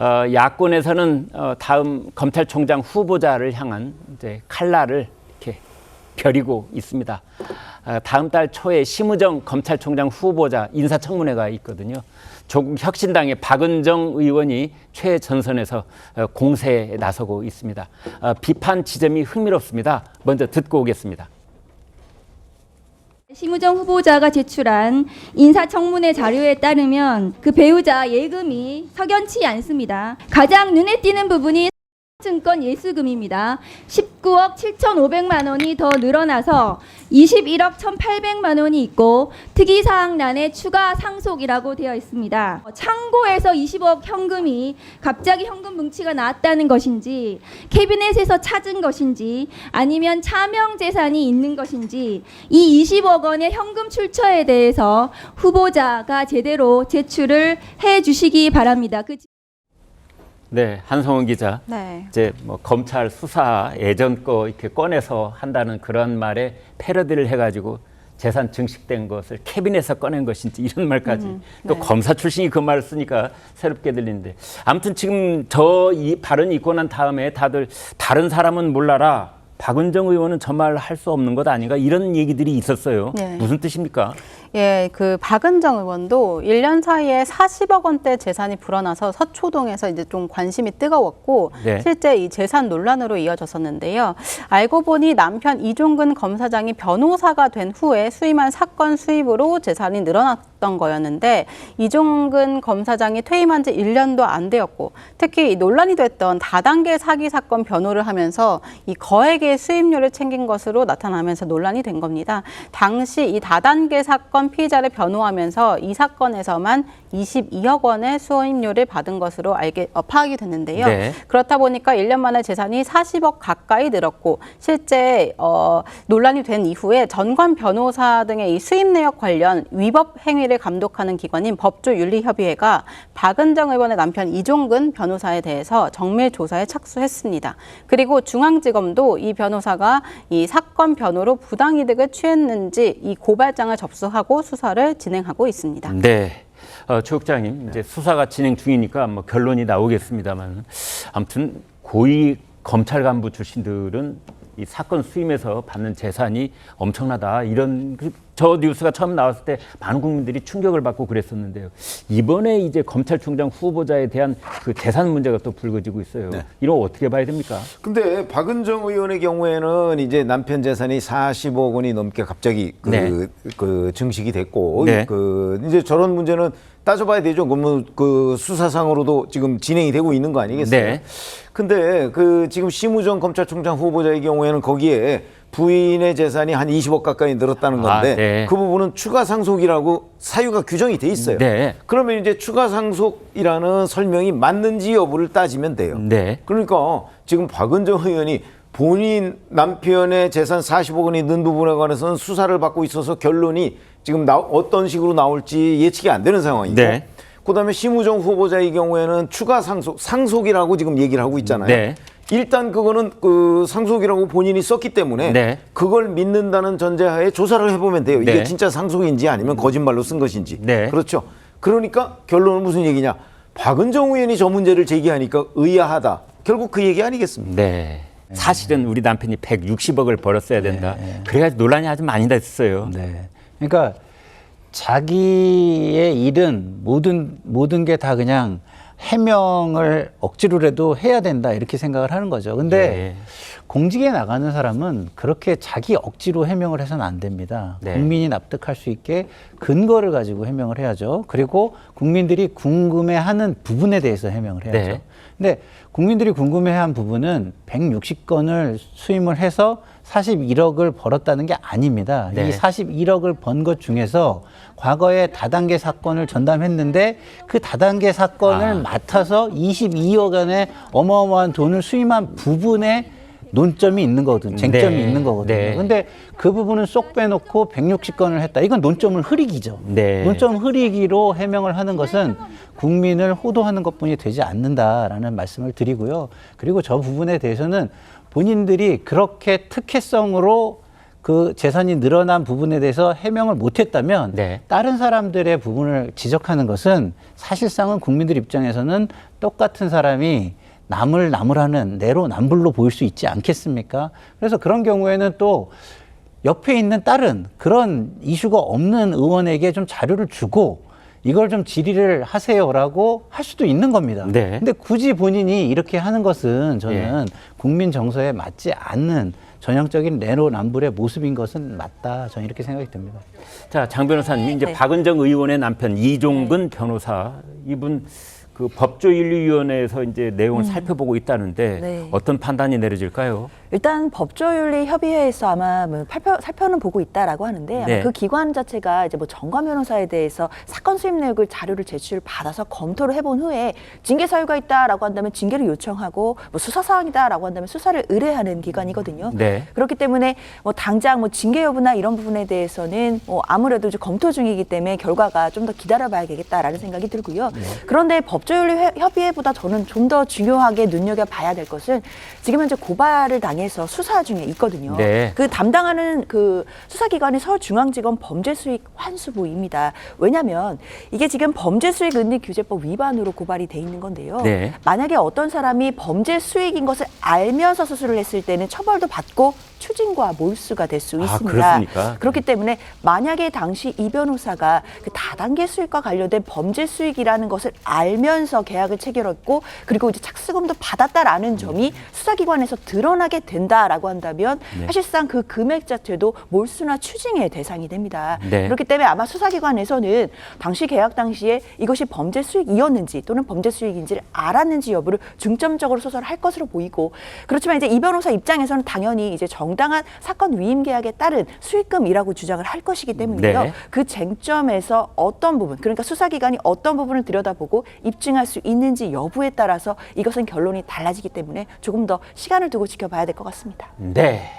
야권에서는 다음 검찰총장 후보자를 향한 이제 칼날을 이렇게 벼리고 있습니다. 다음 달 초에 심우정 검찰총장 후보자 인사청문회가 있거든요. 조국 혁신당의 박은정 의원이 최전선에서 공세에 나서고 있습니다. 비판 지점이 흥미롭습니다. 먼저 듣고 오겠습니다. 심우정 후보자가 제출한 인사청문회 자료에 따르면 그 배우자 예금이 석연치 않습니다. 가장 눈에 띄는 부분이 증권 예수금입니다. 19억 7,500만 원이 더 늘어나서 21억 1,800만 원이 있고 특이사항란에 추가 상속이라고 되어 있습니다. 창고에서 20억 현금이 갑자기 현금 뭉치가 나왔다는 것인지, 캐비넷에서 찾은 것인지, 아니면 차명 재산이 있는 것인지, 이 20억 원의 현금 출처에 대해서 후보자가 제대로 제출을 해 주시기 바랍니다. 네, 한성원 기자. 네. 이제 뭐 검찰 수사 예전 거 이렇게 꺼내서 한다는 그런 말에 패러디를 해가지고 재산 증식된 것을 캐비넷에서 꺼낸 것인지 이런 말까지 또 네. 검사 출신이 그 말을 쓰니까 새롭게 들리는데 아무튼 지금 저 이 발언이 있고 난 다음에 다들 다른 사람은 몰라라. 박은정 의원은 저 말 할 수 없는 것 아닌가 이런 얘기들이 있었어요. 네. 무슨 뜻입니까? 예, 그 박은정 의원도 1년 사이에 40억 원대 재산이 불어나서 서초동에서 이제 좀 관심이 뜨거웠고 네. 실제 이 재산 논란으로 이어졌었는데요. 알고 보니 남편 이종근 검사장이 변호사가 된 후에 수임한 사건 수입으로 재산이 늘어났던 거였는데 이종근 검사장이 퇴임한 지 1년도 안 되었고 특히 이 논란이 됐던 다단계 사기 사건 변호를 하면서 이 거액의 수임료를 챙긴 것으로 나타나면서 논란이 된 겁니다. 당시 이 다단계 사건 피의자를 변호하면서 이 사건에서만 22억 원의 수임료를 받은 것으로 파악이 됐는데요. 네. 그렇다 보니까 1년 만에 재산이 40억 가까이 늘었고 실제 논란이 된 이후에 전관 변호사 등의 이 수임 내역 관련 위법 행위를 감독하는 기관인 법조윤리협의회가 박은정 의원의 남편 이종근 변호사에 대해서 정밀 조사에 착수했습니다. 그리고 중앙지검도 이 변호사가 이 사건 변호로 부당이득을 취했는지 이 고발장을 접수하고 수사를 진행하고 있습니다. 네. 최 국장님, 이제 수사가 진행 중이니까 뭐 결론이 나오겠습니다만 아무튼 고위 검찰 간부 출신들은 이 사건 수임에서 받는 재산이 엄청나다. 이런 저 뉴스가 처음 나왔을 때 많은 국민들이 충격을 받고 그랬었는데요. 이번에 이제 검찰총장 후보자에 대한 그 재산 문제가 또 불거지고 있어요. 네. 이런 거 어떻게 봐야 됩니까? 근데 박은정 의원의 경우에는 이제 남편 재산이 40억 원이 넘게 갑자기 그 증식이 됐고 네. 이제 저런 문제는 따져봐야 되죠. 그러면 그 수사상으로도 지금 진행이 되고 있는 거 아니겠어요? 네. 근데 그 지금 심우정 검찰총장 후보자의 경우에는 거기에 부인의 재산이 한 20억 가까이 늘었다는 건데 네. 그 부분은 추가 상속이라고 사유가 규정이 돼 있어요. 네. 그러면 이제 추가 상속이라는 설명이 맞는지 여부를 따지면 돼요. 네. 그러니까 지금 박은정 의원이 본인 남편의 재산 40억 원이 는 부분에 관해서는 수사를 받고 있어서 결론이 지금 어떤 식으로 나올지 예측이 안 되는 상황이고 네. 그다음에 심우정 후보자의 경우에는 추가 상속이라고 지금 얘기를 하고 있잖아요. 네. 일단 그거는 그 상속이라고 본인이 썼기 때문에 네. 그걸 믿는다는 전제하에 조사를 해보면 돼요. 네. 이게 진짜 상속인지 아니면 거짓말로 쓴 것인지. 네. 그렇죠. 그러니까 결론은 무슨 얘기냐. 박은정 의원이 저 문제를 제기하니까 의아하다. 결국 그 얘기 아니겠습니까? 네. 사실은 우리 남편이 160억을 벌었어야 된다. 그래가지고 논란이 아주 많이 됐어요. 네. 그러니까 자기의 일은 모든 게 다 그냥 해명을 억지로라도 해야 된다 이렇게 생각을 하는 거죠. 근데 공직에 나가는 사람은 그렇게 자기 억지로 해명을 해서는 안 됩니다. 네. 국민이 납득할 수 있게 근거를 가지고 해명을 해야죠. 그리고 국민들이 궁금해하는 부분에 대해서 해명을 해야죠. 네. 근데 국민들이 궁금해한 부분은 160건을 수임을 해서 41억을 벌었다는 게 아닙니다. 네. 이 41억을 번 것 중에서 과거에 다단계 사건을 전담했는데 그 다단계 사건을 맡아서 22억 원의 어마어마한 돈을 수임한 부분에 논점이 있는 거거든요. 쟁점이 네. 있는 거거든요. 네. 근데 그 부분은 쏙 빼놓고 160건을 했다. 이건 논점을 흐리기죠. 네. 논점 흐리기로 해명을 하는 것은 국민을 호도하는 것뿐이 되지 않는다라는 말씀을 드리고요. 그리고 저 부분에 대해서는 본인들이 그렇게 특혜성으로 그 재산이 늘어난 부분에 대해서 해명을 못했다면 네. 다른 사람들의 부분을 지적하는 것은 사실상은 국민들 입장에서는 똑같은 사람이 남을 하는 내로남불로 보일 수 있지 않겠습니까? 그래서 그런 경우에는 또 옆에 있는 다른 그런 이슈가 없는 의원에게 좀 자료를 주고 이걸 좀 질의를 하세요라고 할 수도 있는 겁니다. 네. 근데 굳이 본인이 이렇게 하는 것은 저는 국민 정서에 맞지 않는 전형적인 내로남불의 모습인 것은 맞다. 저는 이렇게 생각이 듭니다. 자, 장 변호사님, 이제 네. 박은정 의원의 남편 이종근 변호사, 이분 그 법조윤리위원회에서 이제 내용을 살펴보고 있다는데 네. 어떤 판단이 내려질까요? 일단 법조윤리협의회에서 아마 뭐 살펴는 보고 있다라고 하는데 아마 네. 그 기관 자체가 이제 뭐 정관 변호사에 대해서 사건 수입 내역을 자료를 제출 받아서 검토를 해본 후에 징계 사유가 있다라고 한다면 징계를 요청하고 뭐 수사 사항이다라고 한다면 수사를 의뢰하는 기관이거든요. 네. 그렇기 때문에 뭐 당장 뭐 징계 여부나 이런 부분에 대해서는 뭐 아무래도 이제 검토 중이기 때문에 결과가 좀 더 기다려봐야겠다라는 생각이 들고요. 그런데 법조윤리협의회보다 저는 좀 더 중요하게 눈여겨봐야 될 것은 지금 현재 고발을 당해서 수사 중에 있거든요. 네. 그 담당하는 그 수사기관이 서울중앙지검 범죄수익환수부입니다. 왜냐하면 이게 지금 범죄수익은닉규제법 위반으로 고발이 돼 있는 건데요. 네. 만약에 어떤 사람이 범죄수익인 것을 알면서 수수를 했을 때는 처벌도 받고 추징과 몰수가 될 수 아, 있습니다. 그렇습니까? 그렇기 때문에 만약에 당시 이 변호사가 그 다단계 수익과 관련된 범죄 수익이라는 것을 알면서 계약을 체결했고 그리고 이제 착수금도 받았다라는 점이 수사기관에서 드러나게 된다라고 한다면 네. 사실상 그 금액 자체도 몰수나 추징의 대상이 됩니다. 네. 그렇기 때문에 아마 수사기관에서는 당시 계약 당시에 이것이 범죄 수익이었는지 또는 범죄 수익인지를 알았는지 여부를 중점적으로 수사를 할 것으로 보이고 그렇지만 이제 이 변호사 입장에서는 당연히 이제 정당한 사건 위임 계약에 따른 수익금이라고 주장을 할 것이기 때문에요. 네. 그 쟁점에서 어떤 부분, 그러니까 수사기관이 어떤 부분을 들여다보고 입증할 수 있는지 여부에 따라서 이것은 결론이 달라지기 때문에 조금 더 시간을 두고 지켜봐야 될 것 같습니다. 네.